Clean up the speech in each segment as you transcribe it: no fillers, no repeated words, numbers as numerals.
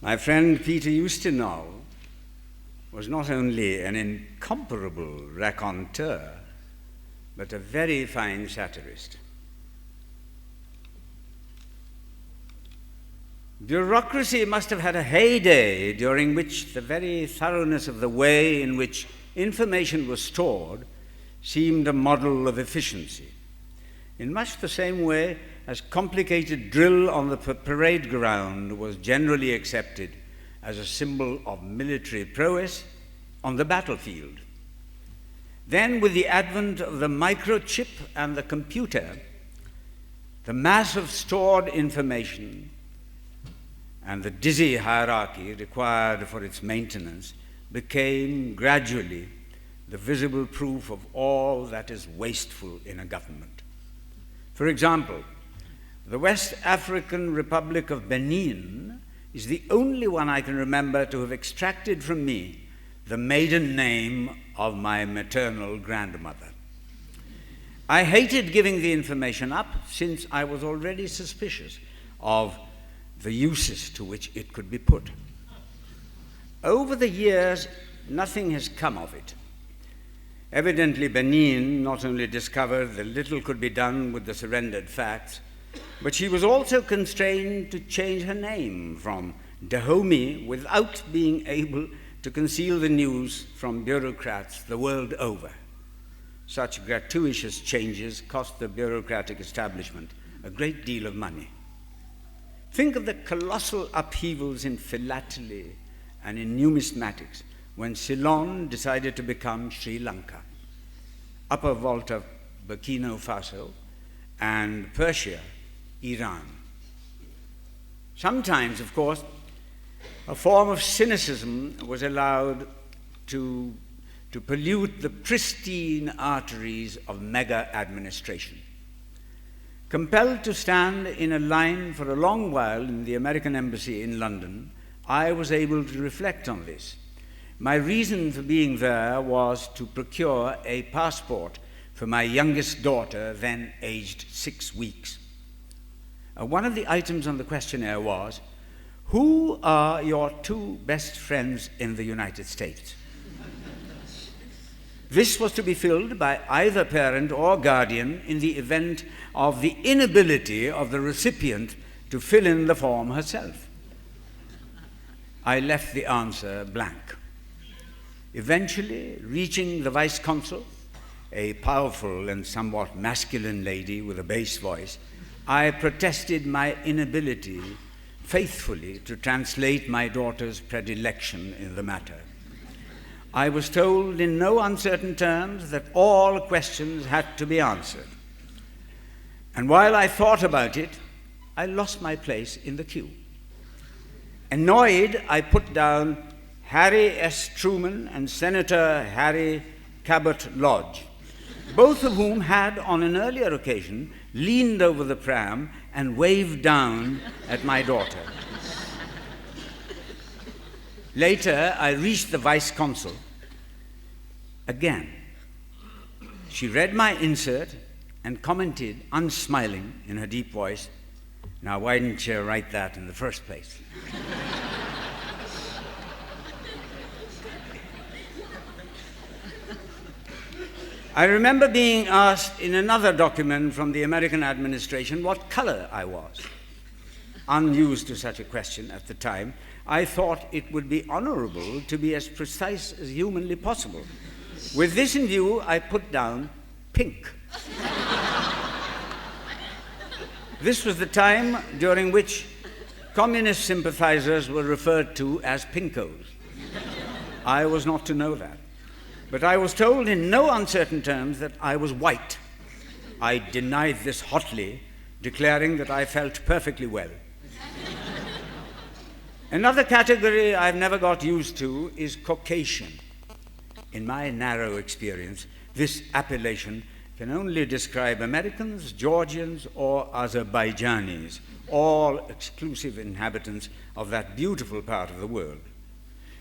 My friend Peter Ustinov was not only an incomparable raconteur, but a very fine satirist. Bureaucracy must have had a heyday during which the very thoroughness of the way in which information was stored seemed a model of efficiency. In much the same way as complicated drill on the parade ground was generally accepted as a symbol of military prowess on the battlefield. Then, with the advent of the microchip and the computer, the mass of stored information and the dizzy hierarchy required for its maintenance became gradually the visible proof of all that is wasteful in a government. For example, the West African Republic of Benin is the only one I can remember to have extracted from me the maiden name of my maternal grandmother. I hated giving the information up since I was already suspicious of the uses to which it could be put. Over the years, nothing has come of it. Evidently, Benin not only discovered that little could be done with the surrendered facts, but she was also constrained to change her name from Dahomey without being able to conceal the news from bureaucrats the world over. Such gratuitous changes cost the bureaucratic establishment a great deal of money. Think of the colossal upheavals in philately and in numismatics when Ceylon decided to become Sri Lanka, Upper Volta, Burkina Faso, and Persia, Iran. Sometimes, of course, a form of cynicism was allowed to pollute the pristine arteries of mega administration. Compelled to stand in a line for a long while in the American Embassy in London, I was able to reflect on this. My reason for being there was to procure a passport for my youngest daughter, then aged 6 weeks. One of the items on the questionnaire was, "Who are your 2 best friends in the United States?" This was to be filled by either parent or guardian in the event of the inability of the recipient to fill in the form herself. I left the answer blank. Eventually, reaching the vice consul, a powerful and somewhat masculine lady with a bass voice, I protested my inability faithfully to translate my daughter's predilection in the matter. I was told in no uncertain terms that all questions had to be answered. And while I thought about it, I lost my place in the queue. Annoyed, I put down Harry S. Truman and Senator Harry Cabot Lodge, both of whom had, on an earlier occasion, leaned over the pram and waved down at my daughter. Later, I reached the vice consul. Again, she read my insert and commented, unsmiling, in her deep voice, "Now, why didn't you write that in the first place?" I remember being asked in another document from the American administration what color I was. Unused to such a question at the time, I thought it would be honorable to be as precise as humanly possible. With this in view, I put down pink. This was the time during which communist sympathizers were referred to as pinkos. I was not to know that. But I was told in no uncertain terms that I was white. I denied this hotly, declaring that I felt perfectly well. Another category I've never got used to is Caucasian. In my narrow experience, this appellation can only describe Americans, Georgians, or Azerbaijanis, all exclusive inhabitants of that beautiful part of the world.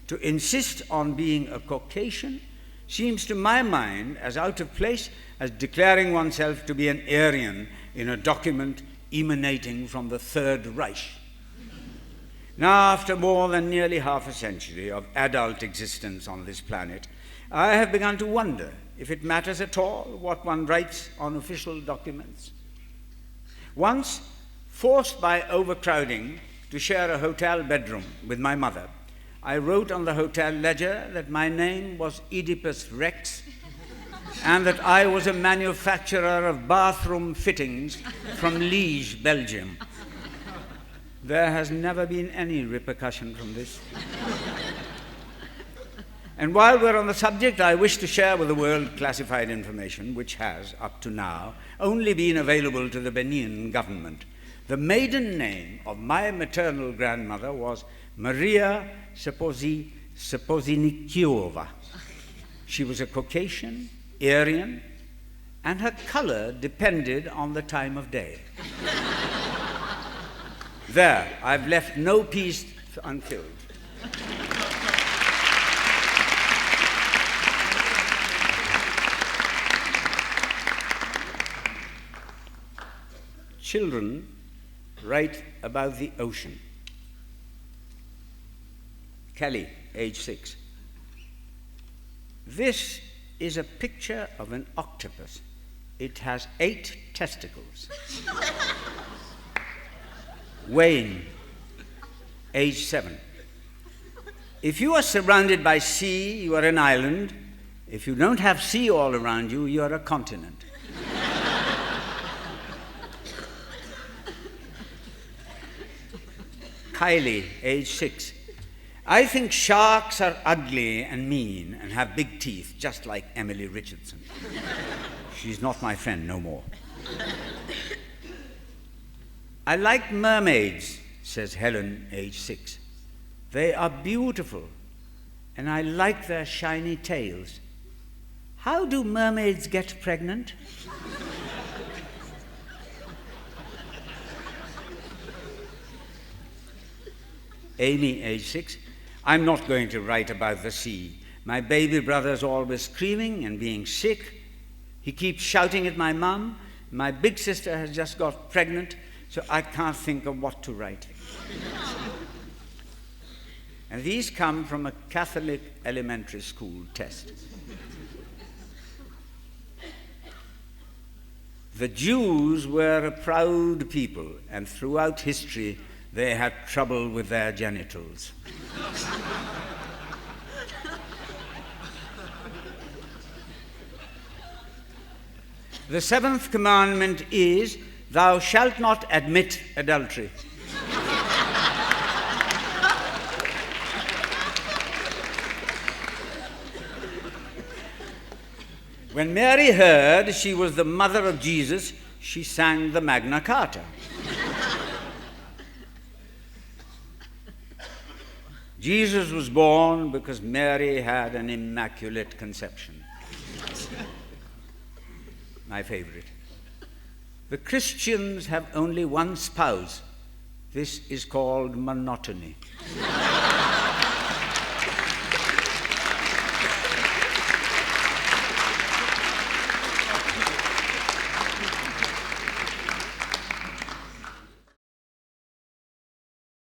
To insist on being a Caucasian seems to my mind as out of place as declaring oneself to be an Aryan in a document emanating from the Third Reich. Now, after more than nearly half a century of adult existence on this planet, I have begun to wonder if it matters at all what one writes on official documents. Once, forced by overcrowding to share a hotel bedroom with my mother, I wrote on the hotel ledger that my name was Oedipus Rex and that I was a manufacturer of bathroom fittings from Liège, Belgium. There has never been any repercussion from this. And while we're on the subject, I wish to share with the world classified information which has, up to now, only been available to the Benin government. The maiden name of my maternal grandmother was Maria Sepozinikiova. She was a Caucasian, Aryan, and her color depended on the time of day. There, I've left no piece unfilled. Children write about the ocean. Kelly, age 6. This is a picture of an octopus. It has 8 testicles. Wayne, age 7. If you are surrounded by sea, you are an island. If you don't have sea all around you, you are a continent. Kylie, age 6. I think sharks are ugly and mean and have big teeth, just like Emily Richardson. She's not my friend no more. I like mermaids, says Helen, age 6. They are beautiful, and I like their shiny tails. How do mermaids get pregnant? Amy, age 6. I'm not going to write about the sea. My baby brother's always screaming and being sick. He keeps shouting at my mum. My big sister has just got pregnant, so I can't think of what to write. And these come from a Catholic elementary school test. The Jews were a proud people, and throughout history they had trouble with their genitals. The 7th commandment is, thou shalt not admit adultery. When Mary heard she was the mother of Jesus, she sang the Magna Carta. Jesus was born because Mary had an immaculate conception. My favorite. The Christians have only one spouse. This is called monotony.